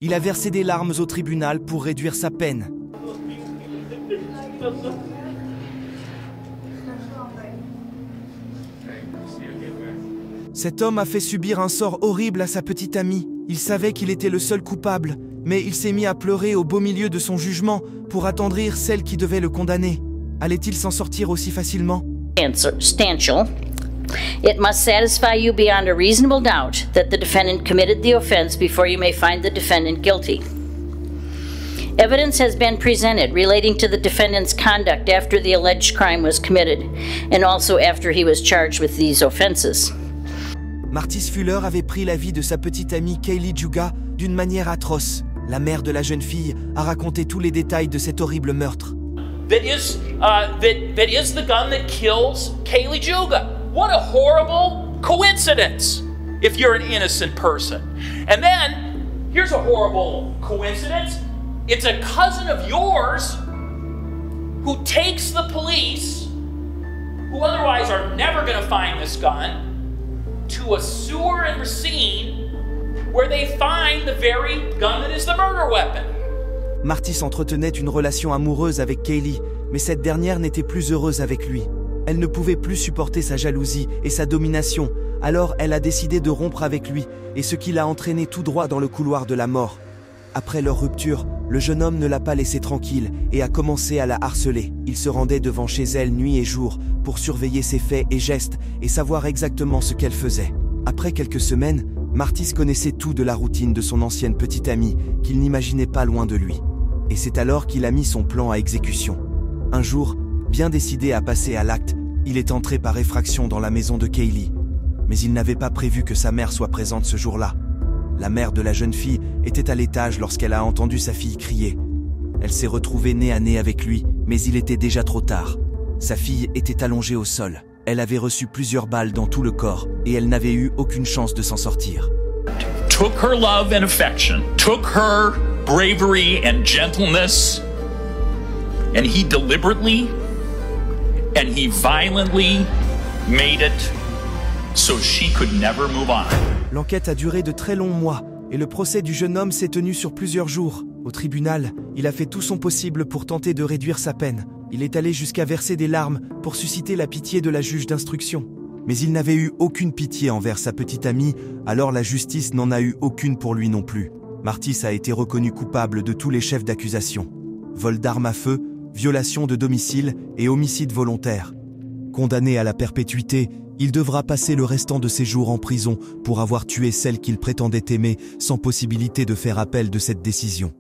Il a versé des larmes au tribunal pour réduire sa peine. Cet homme a fait subir un sort horrible à sa petite amie. Il savait qu'il était le seul coupable, mais il s'est mis à pleurer au beau milieu de son jugement pour attendrir celle qui devait le condamner. Allait-il s'en sortir aussi facilement? Substantial. It must satisfy you beyond a reasonable doubt that the defendant committed the offense before you may find the defendant guilty. Evidence has been presented relating to the defendant's conduct after the alleged crime was committed, and also after he was charged with these offenses. Martis Fuller avait pris la vie de sa petite amie Kaylee Juga d'une manière atroce. La mère de la jeune fille a raconté tous les détails de cet horrible meurtre. That is the gun that kills Kaylee Juga. What a horrible coincidence if you're an innocent person. And then, here's a horrible coincidence. It's a cousin of yours who takes the police, who otherwise are never going to find this gun, to a sewer in Racine where they find the very gun that is the murder weapon. Martis entretenait une relation amoureuse avec Kaylee, mais cette dernière n'était plus heureuse avec lui. Elle ne pouvait plus supporter sa jalousie et sa domination, alors elle a décidé de rompre avec lui, et ce qui l'a entraîné tout droit dans le couloir de la mort. Après leur rupture, le jeune homme ne l'a pas laissée tranquille et a commencé à la harceler. Il se rendait devant chez elle nuit et jour pour surveiller ses faits et gestes et savoir exactement ce qu'elle faisait. Après quelques semaines, Martis connaissait tout de la routine de son ancienne petite amie qu'il n'imaginait pas loin de lui. Et c'est alors qu'il a mis son plan à exécution. Un jour, bien décidé à passer à l'acte, il est entré par effraction dans la maison de Kaylee. Mais il n'avait pas prévu que sa mère soit présente ce jour-là. La mère de la jeune fille était à l'étage lorsqu'elle a entendu sa fille crier. Elle s'est retrouvée nez à nez avec lui, mais il était déjà trop tard. Sa fille était allongée au sol. Elle avait reçu plusieurs balles dans tout le corps et elle n'avait eu aucune chance de s'en sortir. Took her love and affection, took her bravery and gentleness, and he deliberately and he violently made it so she could never move on. L'enquête a duré de très longs mois et le procès du jeune homme s'est tenu sur plusieurs jours. Au tribunal, il a fait tout son possible pour tenter de réduire sa peine. Il est allé jusqu'à verser des larmes pour susciter la pitié de la juge d'instruction. Mais il n'avait eu aucune pitié envers sa petite amie, alors la justice n'en a eu aucune pour lui non plus. Martis a été reconnu coupable de tous les chefs d'accusation. Vol d'armes à feu, violation de domicile et homicide volontaire. Condamné à la perpétuité, il devra passer le restant de ses jours en prison pour avoir tué celle qu'il prétendait aimer sans possibilité de faire appel de cette décision.